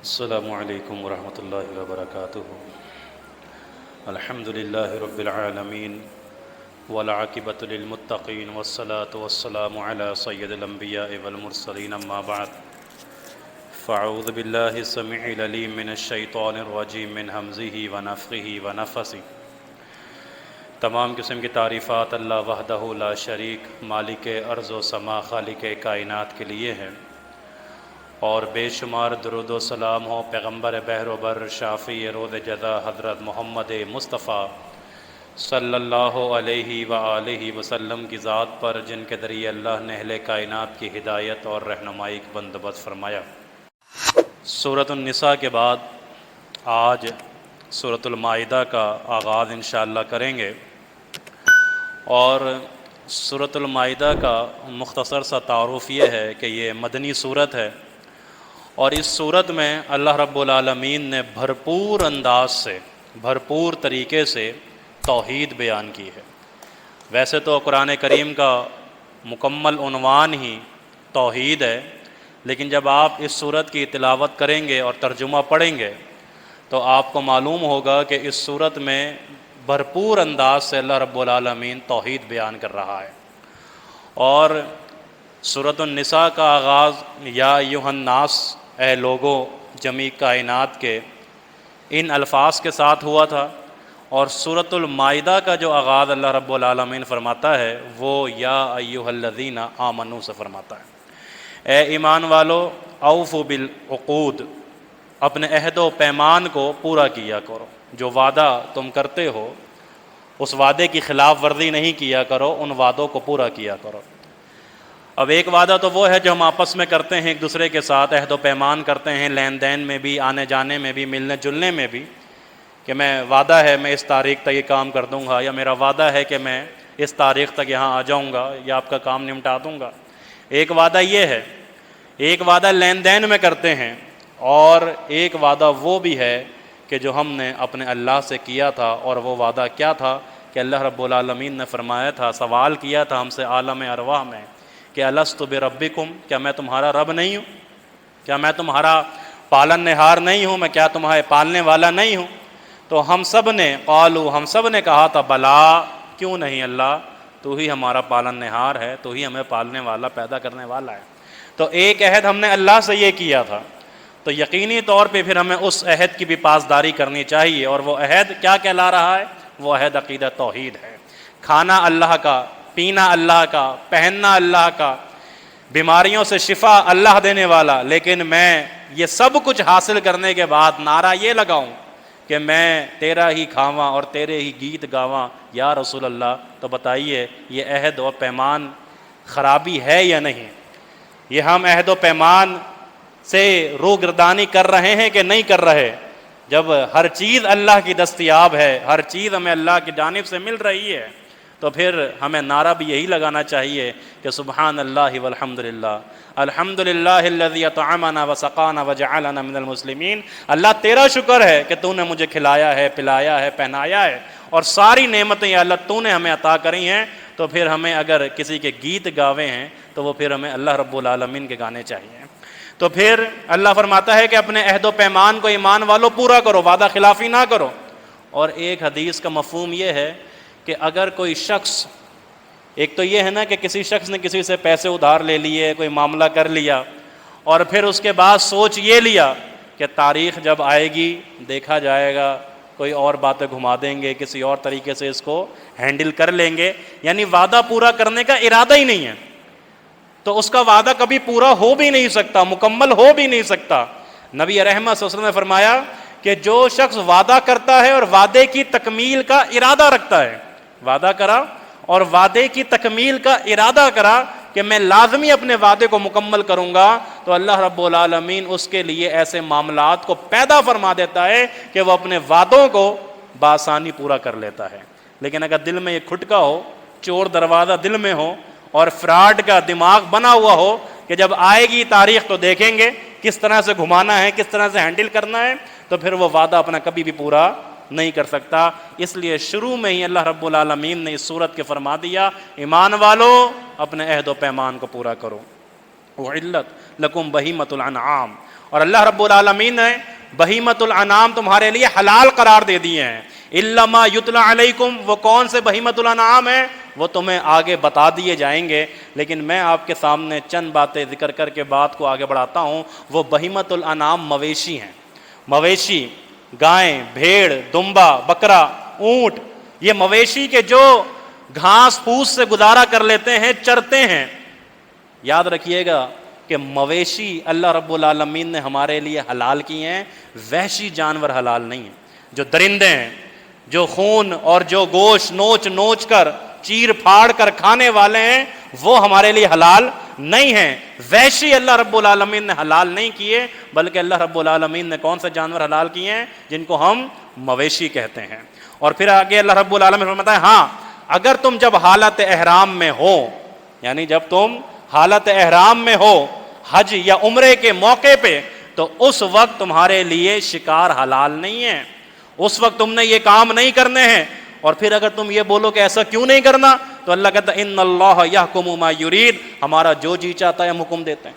السلام علیکم ورحمۃ اللہ وبرکاتہ۔ الحمد للہ رب العالمین والعاقبۃ للمتقین والصلاة والسلام علی سید الانبیاء والمرسلین، اما بعد فاعوذ باللہ السمیع العلیم من الشیطان الرجیم من ہمزہ ونفخہ ونفثہ۔ تمام قسم کی تعریفات اللہ وحدہ لا شریک مالک ارض و سما خالق کائنات کے لیے ہیں، اور بے شمار درود و سلام ہو پیغمبر بحر و بر شافی روز جزا حضرت محمد مصطفیٰ صلی اللہ علیہ وآلہ وسلم کی ذات پر، جن کے ذریعے اللہ نے اہل کائنات کی ہدایت اور رہنمائی کا بندوبست فرمایا۔ سورۃ النساء کے بعد آج سورۃ المائدہ کا آغاز انشاءاللہ کریں گے، اور سورۃ المائدہ کا مختصر سا تعارف یہ ہے کہ یہ مدنی سورت ہے، اور اس صورت میں اللہ رب العالمین نے بھرپور انداز سے، بھرپور طریقے سے توحید بیان کی ہے۔ ویسے تو قرآن کریم کا مکمل عنوان ہی توحید ہے، لیکن جب آپ اس صورت کی تلاوت کریں گے اور ترجمہ پڑھیں گے تو آپ کو معلوم ہوگا کہ اس صورت میں بھرپور انداز سے اللہ رب العالمین توحید بیان کر رہا ہے۔ اور سورۃ النساء کا آغاز یا ایھا الناس، اے لوگو، جمیع کائنات کے، ان الفاظ کے ساتھ ہوا تھا، اور سورۃ المائدہ کا جو آغاز اللہ رب العالمین فرماتا ہے وہ یا ایھا الذین آمنوا سے فرماتا ہے۔ اے ایمان والو، اوفوا بالعقود، اپنے عہد و پیمان کو پورا کیا کرو۔ جو وعدہ تم کرتے ہو اس وعدے کی خلاف ورزی نہیں کیا کرو، ان وعدوں کو پورا کیا کرو۔ اب ایک وعدہ تو وہ ہے جو ہم آپس میں کرتے ہیں، ایک دوسرے کے ساتھ عہد و پیمان کرتے ہیں، لین دین میں بھی، آنے جانے میں بھی، ملنے جلنے میں بھی، کہ میں وعدہ ہے میں اس تاریخ تک یہ کام کر دوں گا، یا میرا وعدہ ہے کہ میں اس تاریخ تک یہاں آ جاؤں گا یا آپ کا کام نمٹا دوں گا۔ ایک وعدہ یہ ہے، ایک وعدہ لین دین میں کرتے ہیں، اور ایک وعدہ وہ بھی ہے کہ جو ہم نے اپنے اللہ سے کیا تھا، اور وہ وعدہ کیا تھا کہ اللہ رب العالمین نے فرمایا تھا، سوال کیا تھا ہم سے عالم ارواح میں کہ الست بربکم، کیا میں تمہارا رب نہیں ہوں؟ کیا میں تمہارا پالن نہار نہیں ہوں؟ میں کیا تمہارے پالنے والا نہیں ہوں؟ تو ہم سب نے ہم سب نے کہا تھا بلا، کیوں نہیں اللہ، تو ہی ہمارا پالن نہار ہے، تو ہی ہمیں پالنے والا، پیدا کرنے والا ہے۔ تو ایک عہد ہم نے اللہ سے یہ کیا تھا، تو یقینی طور پہ پھر ہمیں اس عہد کی بھی پاسداری کرنی چاہیے، اور وہ عہد کیا کہلا رہا ہے؟ وہ عہد عقیدہ توحید ہے۔ کھانا اللہ کا، پینا اللہ کا، پہننا اللہ کا، بیماریوں سے شفا اللہ دینے والا، لیکن میں یہ سب کچھ حاصل کرنے کے بعد نعرہ یہ لگاؤں کہ میں تیرا ہی کھاواں اور تیرے ہی گیت گاواں یا رسول اللہ، تو بتائیے یہ عہد و پیمان خرابی ہے یا نہیں؟ یہ ہم عہد و پیمان سے روگردانی کر رہے ہیں کہ نہیں کر رہے؟ جب ہر چیز اللہ کی دستیاب ہے، ہر چیز ہمیں اللہ کی جانب سے مل رہی ہے، تو پھر ہمیں نعرہ بھی یہی لگانا چاہیے کہ سبحان اللہ والحمد للہ، الحمد للہ الذی اطعمنا وسقانا وجعلنا من المسلمین۔ اللہ تیرا شکر ہے کہ تو نے مجھے کھلایا ہے، پلایا ہے، پہنایا ہے، اور ساری نعمتیں یا اللہ تو نے ہمیں عطا کری ہیں۔ تو پھر ہمیں اگر کسی کے گیت گاوے ہیں تو وہ پھر ہمیں اللہ رب العالمین کے گانے چاہیے۔ تو پھر اللہ فرماتا ہے کہ اپنے عہد و پیمان کو ایمان والوں پورا کرو، وعدہ خلافی نہ کرو۔ اور ایک حدیث کا مفہوم یہ ہے کہ اگر کوئی شخص، ایک تو یہ ہے نا کہ کسی شخص نے کسی سے پیسے ادھار لے لیے، کوئی معاملہ کر لیا، اور پھر اس کے بعد سوچ یہ لیا کہ تاریخ جب آئے گی دیکھا جائے گا، کوئی اور باتیں گھما دیں گے، کسی اور طریقے سے اس کو ہینڈل کر لیں گے، یعنی وعدہ پورا کرنے کا ارادہ ہی نہیں ہے، تو اس کا وعدہ کبھی پورا ہو بھی نہیں سکتا، مکمل ہو بھی نہیں سکتا۔ نبی رحمت صلی اللہ علیہ وسلم نے فرمایا کہ جو شخص وعدہ کرتا ہے اور وعدے کی تکمیل کا ارادہ رکھتا ہے، وعدہ کرا اور وعدے کی تکمیل کا ارادہ کرا کہ میں لازمی اپنے وعدے کو مکمل کروں گا، تو اللہ رب العالمین اس کے لیے ایسے معاملات کو پیدا فرما دیتا ہے کہ وہ اپنے وعدوں کو بآسانی پورا کر لیتا ہے۔ لیکن اگر دل میں یہ کھٹکا ہو، چور دروازہ دل میں ہو، اور فراڈ کا دماغ بنا ہوا ہو کہ جب آئے گی تاریخ تو دیکھیں گے کس طرح سے گھمانا ہے، کس طرح سے ہینڈل کرنا ہے، تو پھر وہ وعدہ اپنا کبھی بھی پورا نہیں کر سکتا۔ اس لیے شروع میں ہی اللہ رب العالمین نے اس صورت کے فرما دیا، ایمان والو اپنے عہد و پیمان کو پورا کرو۔ وَعِلَّتْ لَكُمْ بَهِیمَةُ الْأَنْعَامِ، اور اللہ رب العالمین نے بہیمۃ الانعام تمہارے لیے حلال قرار دے دیے ہیں. الا ما یتلی علیکم، وہ کون سے بہیمۃ الانعام ہیں وہ تمہیں آگے بتا دیے جائیں گے، لیکن میں آپ کے سامنے چند باتیں ذکر کر کے بات کو آگے بڑھاتا ہوں. وہ بہیمۃ الانعام مویشی ہیں. مویشی گائیں، بھیڑ، دمبا، بکرا، اونٹ، یہ مویشی کے جو گھاس پھوس سے گزارا کر لیتے ہیں، چرتے ہیں. یاد رکھیے گا کہ مویشی اللہ رب العالمین نے ہمارے لیے حلال کیے ہیں، وحشی جانور حلال نہیں ہیں. جو درندے ہیں، جو خون اور جو گوشت نوچ نوچ کر چیر پھاڑ کر کھانے والے ہیں، وہ ہمارے لیے حلال نہیں ہیں. وحشی اللہ رب العالمین نے حلال نہیں کیے، بلکہ اللہ رب العالمین نے کون سے جانور حلال کیے ہیں؟ جن کو ہم مویشی کہتے ہیں. اور پھر آگے اللہ رب العالمین فرماتا ہے ہاں اگر تم جب حالت احرام میں ہو، یعنی جب تم حالت احرام میں ہو حج یا عمرے کے موقع پہ، تو اس وقت تمہارے لیے شکار حلال نہیں ہے، اس وقت تم نے یہ کام نہیں کرنے ہیں. اور پھر اگر تم یہ بولو کہ ایسا کیوں نہیں کرنا، تو اللہ کہتا ہے ان اللہ یحکم ما یرید، ہمارا جو جی چاہتا ہے ہم حکم دیتے ہیں،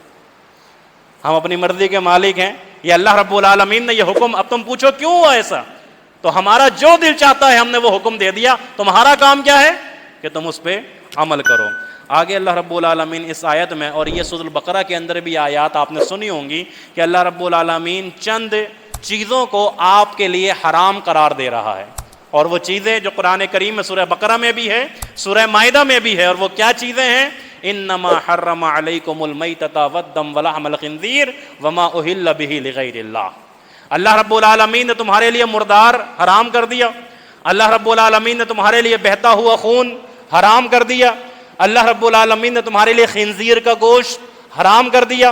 ہم اپنی مرضی کے مالک ہیں. یہ اللہ رب العالمین نے یہ حکم، اب تم پوچھو کیوں ہوا ایسا، تو ہمارا جو دل چاہتا ہے ہم نے وہ حکم دے دیا، تمہارا کام کیا ہے کہ تم اس پہ عمل کرو. آگے اللہ رب العالمین اس آیت میں، اور یہ سورۃ البقرہ کے اندر بھی آیات آپ نے سنی ہوں گی کہ اللہ رب العالمین چند چیزوں کو آپ کے لیے حرام قرار دے رہا ہے. اور وہ چیزیں جو قرآن کریم میں سورہ بقرہ میں بھی ہے، سورہ مائدہ میں بھی ہے، اور وہ کیا چیزیں ہیں؟ انما حرم علیکم المیتۃ والدم ولحم الخنزیر وما اہل بہ لغیر اللہ. اللہ رب العالمین نے تمہارے لیے مردار حرام کر دیا، اللہ رب العالمین نے تمہارے لیے بہتا ہوا خون حرام کر دیا، اللہ رب العالمین نے تمہارے لیے خنزیر کا گوشت حرام کر دیا،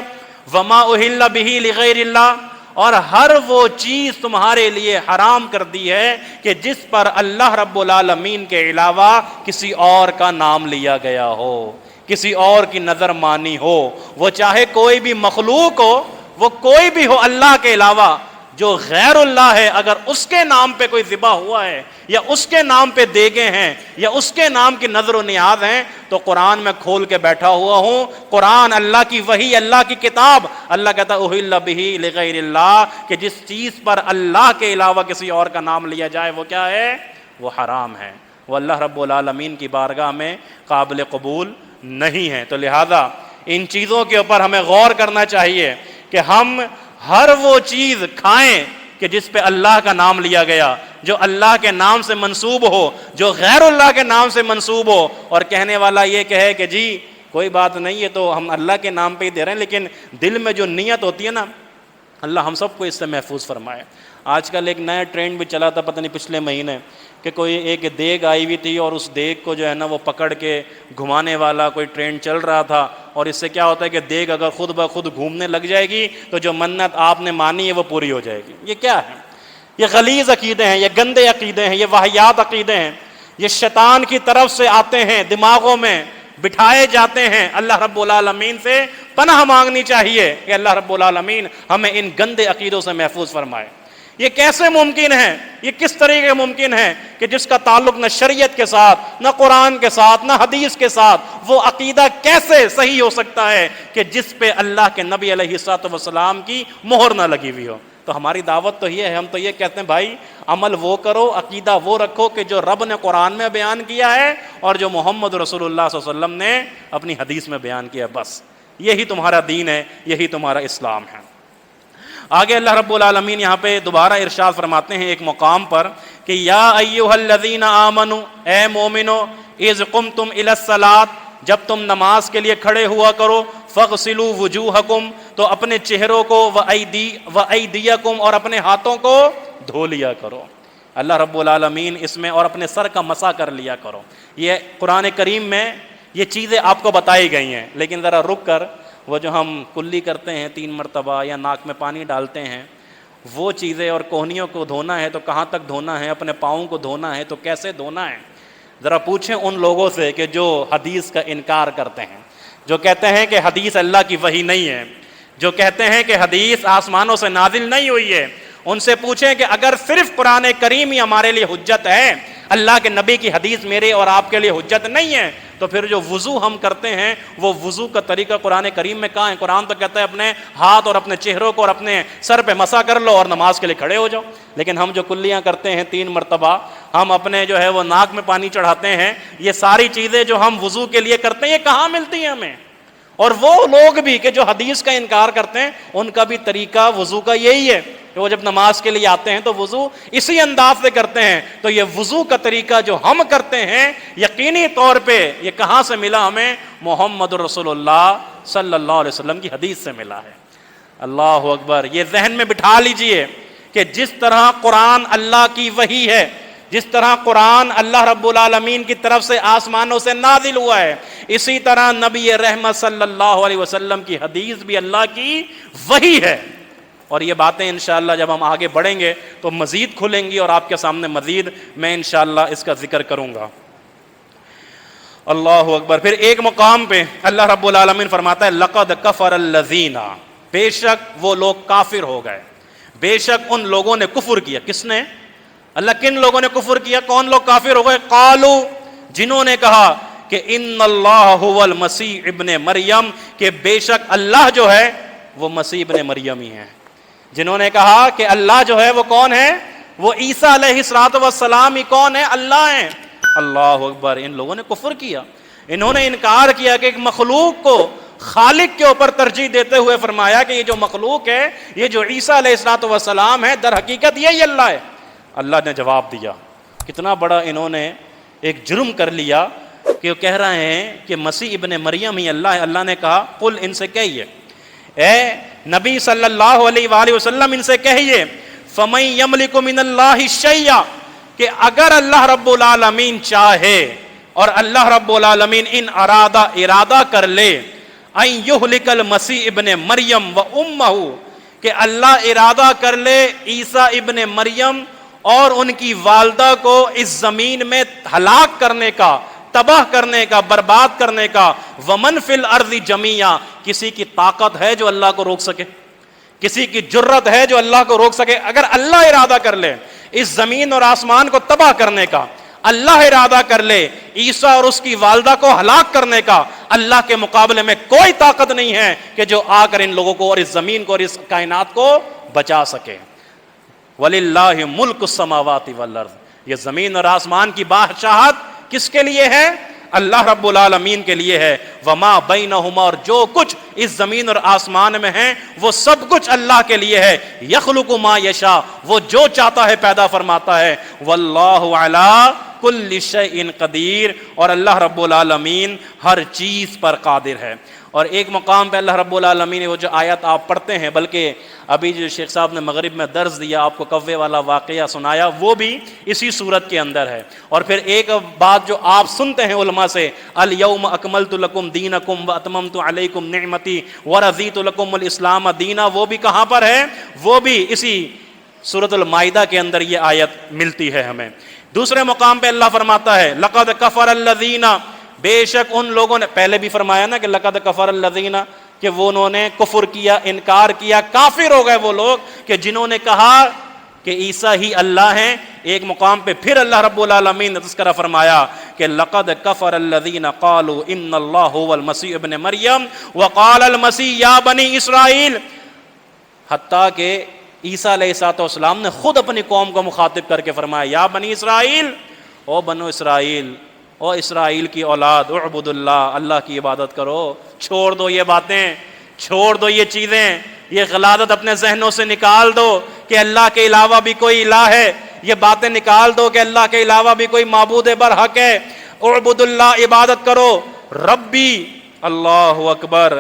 وما اہل بہ لغیر اللہ، اور ہر وہ چیز تمہارے لیے حرام کر دی ہے کہ جس پر اللہ رب العالمین کے علاوہ کسی اور کا نام لیا گیا ہو، کسی اور کی نظر مانی ہو، وہ چاہے کوئی بھی مخلوق ہو، وہ کوئی بھی ہو اللہ کے علاوہ، جو غیر اللہ ہے، اگر اس کے نام پہ کوئی ذبح ہوا ہے یا اس کے نام پہ دیگیں ہیں یا اس کے نام کی نظر و نیاز ہیں، تو قرآن میں کھول کے بیٹھا ہوا ہوں. قرآن اللہ کی وحی، اللہ کی کتاب، اللہ کہتا ہے اہل بہ لغیر اللہ، کہ جس چیز پر اللہ کے علاوہ کسی اور کا نام لیا جائے وہ کیا ہے؟ وہ حرام ہے، وہ اللہ رب العالمین کی بارگاہ میں قابل قبول نہیں ہے. تو لہذا ان چیزوں کے اوپر ہمیں غور کرنا چاہیے کہ ہم ہر وہ چیز کھائیں کہ جس پہ اللہ کا نام لیا گیا، جو اللہ کے نام سے منسوب ہو، جو غیر اللہ کے نام سے منسوب ہو. اور کہنے والا یہ کہے کہ جی کوئی بات نہیں ہے تو ہم اللہ کے نام پہ ہی دے رہے ہیں، لیکن دل میں جو نیت ہوتی ہے نا، اللہ ہم سب کو اس سے محفوظ فرمائے. آج کل ایک نیا ٹرینڈ بھی چلا تھا پتہ نہیں پچھلے مہینے، کہ کوئی ایک دیگ آئی ہوئی تھی اور اس دیگ کو جو ہے نا وہ پکڑ کے گھمانے والا کوئی ٹرینڈ چل رہا تھا. اور اس سے کیا ہوتا ہے کہ دیگ اگر خود بخود گھومنے لگ جائے گی تو جو منت آپ نے مانی ہے وہ پوری ہو جائے گی. یہ کیا ہے؟ یہ غلیظ عقیدے ہیں، یہ گندے عقیدے ہیں، یہ واہیات عقیدے ہیں، یہ شیطان کی طرف سے آتے ہیں، دماغوں میں بٹھائے جاتے ہیں. اللہ رب العالمین سے پناہ مانگنی چاہیے کہ اللہ رب العالمین ہمیں ان گندے عقیدوں سے محفوظ فرمائے. یہ کیسے ممکن ہے؟ یہ کس طریقے ممکن ہے کہ جس کا تعلق نہ شریعت کے ساتھ، نہ قرآن کے ساتھ، نہ حدیث کے ساتھ، وہ عقیدہ کیسے صحیح ہو سکتا ہے کہ جس پہ اللہ کے نبی علیہ الصلوۃ والسلام کی مہر نہ لگی ہوئی ہو؟ تو ہماری دعوت تو یہ ہے، ہم تو یہ کہتے ہیں بھائی عمل وہ کرو، عقیدہ وہ رکھو کہ جو رب نے قرآن میں بیان کیا ہے اور جو محمد رسول اللہ صلی اللہ علیہ وسلم نے اپنی حدیث میں بیان کیا. بس یہی تمہارا دین ہے، یہی تمہارا اسلام ہے. آگے اللہ رب العالمین یہاں پہ دوبارہ ارشاد فرماتے ہیں ایک مقام پر کہ یا ایھا الذین آمنوا، اے مومنو، اذ قمتم الی الصلاۃ، جب تم نماز کے لیے کھڑے ہوا کرو، فاغسلوا وجوہکم، تو اپنے چہروں کو، وایدیکم، اور اپنے ہاتھوں کو دھو لیا کرو. اللہ رب العالمین اس میں، اور اپنے سر کا مسح کر لیا کرو. یہ قرآن کریم میں یہ چیزیں آپ کو بتائی گئی ہیں، لیکن ذرا رک کر وہ جو ہم کلی کرتے ہیں 3 مرتبہ یا ناک میں پانی ڈالتے ہیں، وہ چیزیں، اور کوہنیوں کو دھونا ہے تو کہاں تک دھونا ہے، اپنے پاؤں کو دھونا ہے تو کیسے دھونا ہے. ذرا پوچھیں ان لوگوں سے کہ جو حدیث کا انکار کرتے ہیں، جو کہتے ہیں کہ حدیث اللہ کی وحی نہیں ہے، جو کہتے ہیں کہ حدیث آسمانوں سے نازل نہیں ہوئی ہے. ان سے پوچھیں کہ اگر صرف قرآن کریم ہی ہمارے لیے حجت ہے، اللہ کے نبی کی حدیث میرے اور آپ کے لیے حجت نہیں ہے، تو پھر جو وضو ہم کرتے ہیں وہ وضو کا طریقہ قرآن کریم میں کہاں ہے؟ قرآن تو کہتا ہے اپنے ہاتھ اور اپنے چہروں کو اور اپنے سر پہ مسح کر لو اور نماز کے لیے کھڑے ہو جاؤ. لیکن ہم جو کلیاں کرتے ہیں 3 مرتبہ، ہم اپنے جو ہے وہ ناک میں پانی چڑھاتے ہیں، یہ ساری چیزیں جو ہم وضو کے لیے کرتے ہیں یہ کہاں ملتی ہیں ہمیں؟ اور وہ لوگ بھی کہ جو حدیث کا انکار کرتے ہیں ان کا بھی طریقہ وضو کا یہی ہے کہ وہ جب نماز کے لیے آتے ہیں تو وضو اسی انداز سے کرتے ہیں. تو یہ وضو کا طریقہ جو ہم کرتے ہیں یقینی طور پہ یہ کہاں سے ملا ہمیں؟ محمد رسول اللہ صلی اللہ علیہ وسلم کی حدیث سے ملا ہے. اللہ اکبر. یہ ذہن میں بٹھا لیجئے کہ جس طرح قرآن اللہ کی وحی ہے، جس طرح قرآن اللہ رب العالمین کی طرف سے آسمانوں سے نازل ہوا ہے، اسی طرح نبی رحمت صلی اللہ علیہ وسلم کی حدیث بھی اللہ کی وحی ہے. اور یہ باتیں انشاءاللہ جب ہم آگے بڑھیں گے تو مزید کھلیں گی اور آپ کے سامنے مزید میں انشاءاللہ اس کا ذکر کروں گا. اللہ اکبر. پھر ایک مقام پہ اللہ رب العالمین فرماتا ہے لقد کفر الذین، بے شک وہ لوگ کافر ہو گئے، بے شک ان لوگوں نے کفر کیا. کس نے؟ اللہ. کن لوگوں نے کفر کیا؟ کون لوگ کافر ہو گئے؟ قالو، جنہوں نے کہا کہ ان اللہ هو المسیح ابن مریم، کہ بے شک اللہ جو ہے وہ مسیح ابن مریم ہی ہے. جنہوں نے کہا کہ اللہ جو ہے وہ کون ہے؟ وہ عیسیٰ علیہ السلام ہی کون ہے؟ اللہ ہیں. اللہ اکبر. ان لوگوں نے کفر کیا، انہوں نے انکار کیا کہ ایک مخلوق کو خالق کے اوپر ترجیح دیتے ہوئے فرمایا کہ یہ جو مخلوق ہے، یہ جو عیسیٰ علیہ السلام ہے، در حقیقت یہی اللہ ہے. اللہ نے جواب دیا. کتنا بڑا انہوں نے ایک جرم کر لیا کہ وہ کہہ رہے ہیں کہ مسیح ابن مریم ہی اللہ ہے. اللہ نے کہا قل، ان سے کہیے، اے نبی صلی اللہ علیہ وآلہ وسلم ان سے کہیے، فَمَن يَمْلِكُ مِنَ اللَّهِ شَيْئًا، کہ اگر اللہ رب العالمین چاہے اور اللہ رب العالمین ان ارادہ کر لے، ان یہلک المسیح ابن مریم و امہ، کہ اللہ ارادہ کر لے عیسیٰ ابن مریم اور ان کی والدہ کو اس زمین میں ہلاک کرنے کا، تباہ کرنے کا، برباد کرنے کا. ومن فی الارض جمیعا، کسی کی طاقت ہے جو اللہ کو روک سکے؟ کسی کی جرت ہے جو اللہ کو روک سکے؟ اگر اللہ ارادہ کر لے اس زمین اور آسمان کو تباہ کرنے کا، اللہ ارادہ کر لے عیسیٰ اور اس کی والدہ کو ہلاک کرنے کا، اللہ کے مقابلے میں کوئی طاقت نہیں ہے کہ جو آ کر ان لوگوں کو اور اس زمین کو اور اس کائنات کو بچا سکے. وَلِلَّهِ مُلْكُ السَّمَاوَاتِ وَالْأَرْضِ، یہ زمین اور آسمان کی بادشاہت کس کے لیے ہے؟ اللہ رب العالمین کے لیے ہے. وما بینہما، اور جو کچھ اس زمین اور آسمان میں ہیں وہ سب کچھ اللہ کے لیے ہے. یخلق ما یشاء، وہ جو چاہتا ہے پیدا فرماتا ہے. واللہ علی کل شیء قدیر، اور اللہ رب العالمین ہر چیز پر قادر ہے. اور ایک مقام پہ اللہ رب العالمین نے وہ جو آیت آپ پڑھتے ہیں، بلکہ ابھی جو شیخ صاحب نے مغرب میں درس دیا، آپ کو کوے والا واقعہ سنایا، وہ بھی اسی صورت کے اندر ہے. اور پھر ایک بات جو آپ سنتے ہیں علماء سے، الیوم اکملت لکم دینکم واتممت علیکم نعمتی ورضیت لکم الاسلام دینا، وہ بھی کہاں پر ہے؟ وہ بھی اسی سورۃ المائدہ کے اندر یہ آیت ملتی ہے ہمیں. دوسرے مقام پہ اللہ فرماتا ہے لقد کفر الذین، بے شک ان لوگوں نے، پہلے بھی فرمایا نا کہ لقد کفر الذین، کہ وہ انہوں نے کفر کیا، انکار کیا، کافر ہو گئے وہ لوگ کہ جنہوں نے کہا کہ عیسیٰ ہی اللہ ہیں. ایک مقام پہ پھر اللہ رب العالمین نے تذکرہ فرمایا کہ لقد کفر الذین قالوا ان اللہ هو المسیح ابن مریم وقال المسیح یا بنی اسرائیل، حتیٰ کہ عیسیٰ علیہ السلام نے خود اپنی قوم کو مخاطب کر کے فرمایا یا بنی اسرائیل، او بنو اسرائیل، او اسرائیل کی اولاد، اعبد اللہ، اللہ کی عبادت کرو، چھوڑ دو یہ باتیں، چھوڑ دو یہ چیزیں، یہ غلاظت اپنے ذہنوں سے نکال دو کہ اللہ کے علاوہ بھی کوئی الہ ہے، یہ باتیں نکال دو کہ اللہ کے علاوہ بھی کوئی معبود برحق ہے. اعبد اللہ، عبادت کرو، ربی، اللہ اکبر،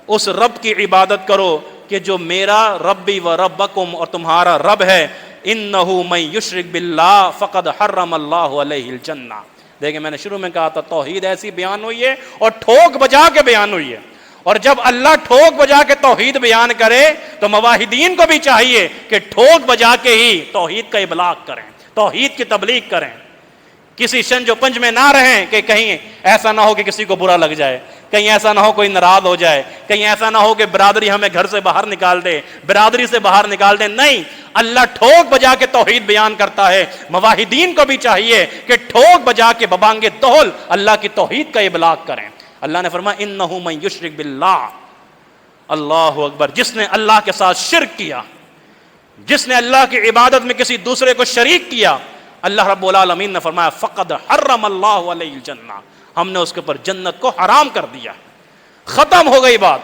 اس رب کی عبادت کرو کہ جو میرا ربی و ربکم، اور تمہارا رب ہے. انہ من یشرک باللہ فقد حرم اللہ علیہ الجنہ. دیکھیں میں نے شروع میں کہا تھا توحید ایسی بیان ہوئی ہے اور ٹھوک بجا کے بیان ہوئی ہے. اور جب اللہ ٹھوک بجا کے توحید بیان کرے تو موحدین کو بھی چاہیے کہ ٹھوک بجا کے ہی توحید کا ابلاغ کریں، توحید کی تبلیغ کریں. کسی شنج و پنج میں نہ رہیں کہ کہیں ایسا نہ ہو کہ کسی کو برا لگ جائے، کہیں ایسا نہ ہو کوئی ناراض ہو جائے، کہیں ایسا نہ ہو کہ برادری ہمیں گھر سے باہر نکال دے، برادری سے باہر نکال دے. نہیں، اللہ ٹھوک بجا کے توحید بیان کرتا ہے، موحدین کو بھی چاہیے کہ ٹھوک بجا کے ببانگ دہل اللہ کی توحید کا ابلاغ کریں۔ اللہ نے فرمایا انہ من یشرک باللہ، اللہ اکبر، جس نے اللہ کے ساتھ شرک کیا، جس نے اللہ کی عبادت میں کسی دوسرے کو شریک کیا، اللہ رب العالمین نے فرمایا فقد حرم اللہ علیہ الجنہ، ہم نے اس کے اوپر جنت کو حرام کر دیا، ختم ہو گئی بات،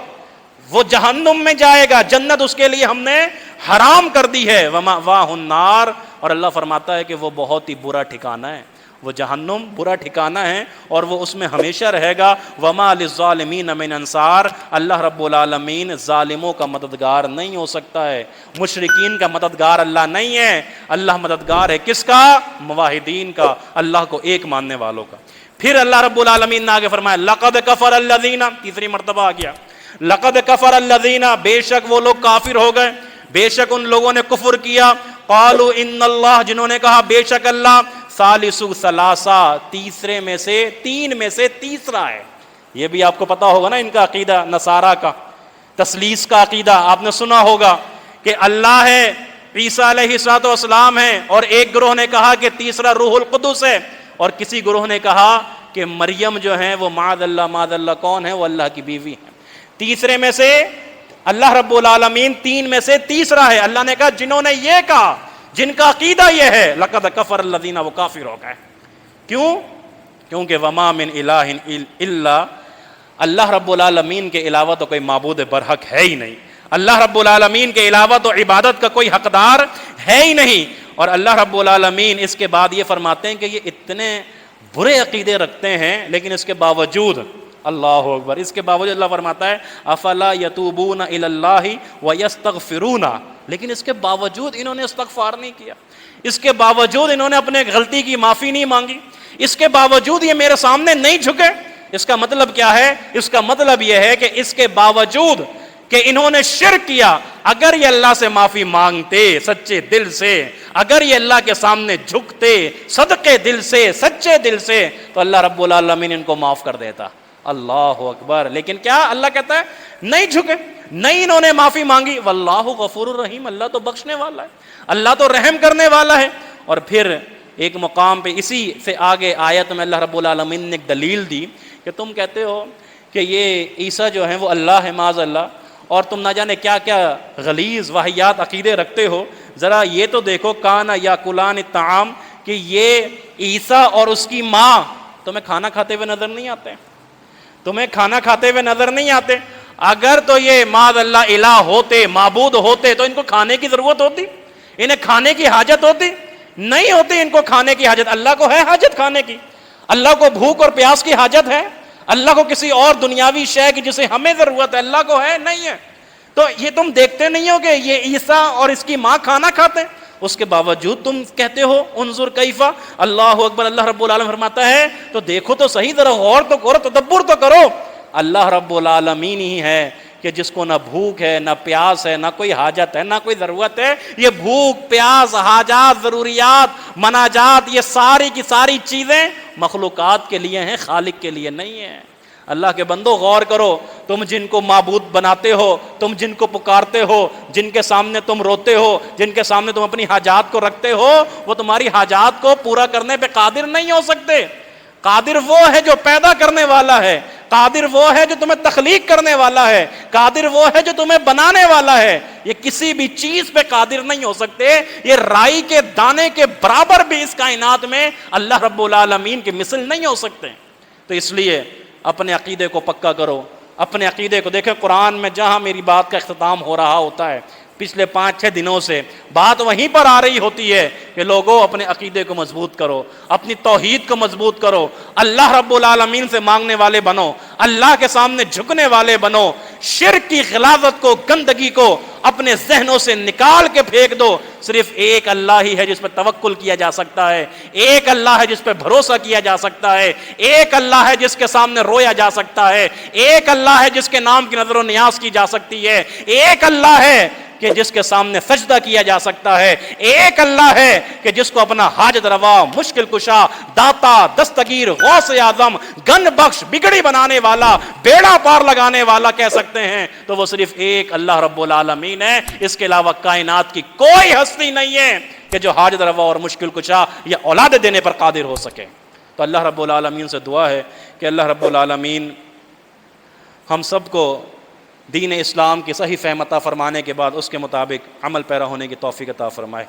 وہ جہنم میں جائے گا، جنت اس کے لیے ہم نے حرام کر دی ہے، ومأواہ النار، اور اللہ فرماتا ہے کہ وہ بہت ہی برا ٹھکانہ ہے، وہ جہنم برا ٹھکانہ ہے اور وہ اس میں ہمیشہ رہے گا۔ وما للظالمین من انصار، اللہ رب العالمین ظالموں کا مددگار نہیں ہو سکتا ہے، مشرکین کا مددگار اللہ نہیں ہے، اللہ مددگار ہے کس کا؟ موحدین کا، اللہ کو ایک ماننے والوں کا۔ پھر اللہ رب العالمین نے آگے فرمایا لقد کفر الذین، تیسری مرتبہ آ گیا، لقد کفر الذین، بے شک وہ لوگ کافر ہو گئے، بے شک ان لوگوں نے کفر کیا، قالوا ان اللہ، جنہوں نے کہا بے شک اللہ ثالث ثلاثہ، تیسرے میں سے، تین میں سے تیسرا ہے۔ یہ بھی آپ کو پتا ہوگا نا ان کا عقیدہ، نصارہ کا تثلیث کا عقیدہ آپ نے سنا ہوگا کہ اللہ ہے، عیسیٰ علیہ السلام ہے، اور ایک گروہ نے کہا کہ تیسرا روح القدس ہے، اور کسی گروہ نے کہا کہ مریم جو ہے وہ معاذ اللہ کون ہے؟ وہ اللہ کی بیوی ہے۔ تیسرے میں سے اللہ رب العالمین تین میں سے تیسرا ہے۔ اللہ نے کہا جنہوں نے یہ کہا، جن کا عقیدہ یہ ہے، لقد کفر الذین، وہ کافر ہو گئے۔ کیوں؟ کیونکہ وما من الہ الا، اللہ رب العالمین کے علاوہ تو کوئی معبود برحق ہے ہی نہیں، اللہ رب العالمین کے علاوہ تو عبادت کا کوئی حقدار ہے ہی نہیں۔ اور اللہ رب العالمین اس کے بعد یہ فرماتے ہیں کہ یہ اتنے برے عقیدے رکھتے ہیں، لیکن اس کے باوجود، اللہ اکبر، اس کے باوجود اللہ فرماتا ہے افلا یتوبون الی اللہ ویستغفرون، لیکن اس کے باوجود انہوں نے استغفار نہیں کیا، اس کے باوجود انہوں نے اپنے غلطی کی معافی نہیں مانگی، اس کے باوجود یہ میرے سامنے نہیں جھکے۔ اس کا مطلب کیا ہے؟ اس کا مطلب یہ ہے کہ اس کے باوجود کہ انہوں نے شرک کیا، اگر یہ اللہ سے معافی مانگتے سچے دل سے، اگر یہ اللہ کے سامنے جھکتے صدقے دل سے، سچے دل سے، تو اللہ رب العالمین ان کو معاف کر دیتا۔ اللہ اکبر، لیکن کیا اللہ کہتا ہے نہیں جھکے، نہیں انہوں نے معافی مانگی۔ واللہ غفور الرحیم، اللہ تو بخشنے والا ہے، اللہ تو رحم کرنے والا ہے۔ اور پھر ایک مقام پہ اسی سے آگے آیت میں اللہ رب العالمین نے ایک دلیل دی کہ تم کہتے ہو کہ یہ عیسیٰ جو ہیں وہ اللہ ہے، معاذ اللہ، اور تم نہ جانے کیا کیا غلیظ واہیات عقیدے رکھتے ہو، ذرا یہ تو دیکھو کانا یاکلان الطعام، کہ یہ عیسیٰ اور اس کی ماں تمہیں کھانا کھاتے ہوئے نظر نہیں آتے، تمہیں کھانا کھاتے ہوئے نظر نہیں آتے۔ اگر تو یہ معاذ اللہ الہ ہوتے، معبود ہوتے، تو ان کو کھانے کی ضرورت ہوتی، انہیں کھانے کی حاجت ہوتی؟ نہیں ہوتی ان کو کھانے کی حاجت۔ اللہ کو ہے حاجت کھانے کی؟ اللہ کو بھوک اور پیاس کی حاجت ہے؟ اللہ کو کسی اور دنیاوی شے کی جسے ہمیں ضرورت ہے اللہ کو ہے؟ نہیں ہے۔ تو یہ تم دیکھتے نہیں ہو کہ یہ عیسیٰ اور اس کی ماں کھانا کھاتے ہیں، اس کے باوجود تم کہتے ہو انظر کیفا، اللہ اکبر، اللہ رب العالمین فرماتا ہے تو دیکھو تو صحیح، ذرا غور تو کرو، تدبر تو کرو۔ اللہ رب العالمین ہی ہے کہ جس کو نہ بھوک ہے، نہ پیاس ہے، نہ کوئی حاجت ہے، نہ کوئی ضرورت ہے۔ یہ بھوک، پیاس، حاجات، ضروریات، مناجات، یہ ساری کی ساری چیزیں مخلوقات کے لیے ہیں، خالق کے لیے نہیں ہیں۔ اللہ کے بندو غور کرو، تم جن کو معبود بناتے ہو، تم جن کو پکارتے ہو، جن کے سامنے تم روتے ہو، جن کے سامنے تم اپنی حاجات کو رکھتے ہو، وہ تمہاری حاجات کو پورا کرنے پہ قادر نہیں ہو سکتے۔ قادر وہ ہے جو پیدا کرنے والا ہے، قادر وہ ہے جو تمہیں تخلیق کرنے والا ہے، قادر وہ ہے جو تمہیں بنانے والا ہے۔ یہ کسی بھی چیز پہ قادر نہیں ہو سکتے، یہ رائی کے دانے کے برابر بھی اس کائنات میں اللہ رب العالمین کے مثل نہیں ہو سکتے۔ تو اس لیے اپنے عقیدے کو پکا کرو، اپنے عقیدے کو دیکھیں۔ قرآن میں جہاں میری بات کا اختتام ہو رہا ہوتا ہے، پچھلے 5-6 دنوں سے بات وہیں پر آ رہی ہوتی ہے کہ لوگوں اپنے عقیدے کو مضبوط کرو، اپنی توحید کو مضبوط کرو، اللہ رب العالمین سے مانگنے والے بنو، اللہ کے سامنے جھکنے والے بنو، شرک کی غلاظت کو، گندگی کو اپنے ذہنوں سے نکال کے پھینک دو۔ صرف ایک اللہ ہی ہے جس پہ توکل کیا جا سکتا ہے، ایک اللہ ہے جس پہ بھروسہ کیا جا سکتا ہے، ایک اللہ ہے جس کے سامنے رویا جا سکتا ہے، ایک اللہ ہے جس کے نام کی نظر و نیاز کی جا سکتی ہے، ایک اللہ ہے کہ جس کے سامنے سجدہ کیا جا سکتا ہے، ایک اللہ ہے کہ جس کو اپنا حاجت روا، مشکل کشا، داتا، دستگیر، غوث اعظم، گن بخش، بگڑی بنانے والا، بیڑا پار لگانے والا کہہ سکتے ہیں، تو وہ صرف ایک اللہ رب العالمین ہے۔ اس کے علاوہ کائنات کی کوئی ہستی نہیں ہے کہ جو حاجت روا اور مشکل کشا یا اولاد دینے پر قادر ہو سکے۔ تو اللہ رب العالمین سے دعا ہے کہ اللہ رب العالمین ہم سب کو دین اسلام کی صحیح فہم عطا فرمانے کے بعد اس کے مطابق عمل پیرا ہونے کی توفیق عطا فرمائے۔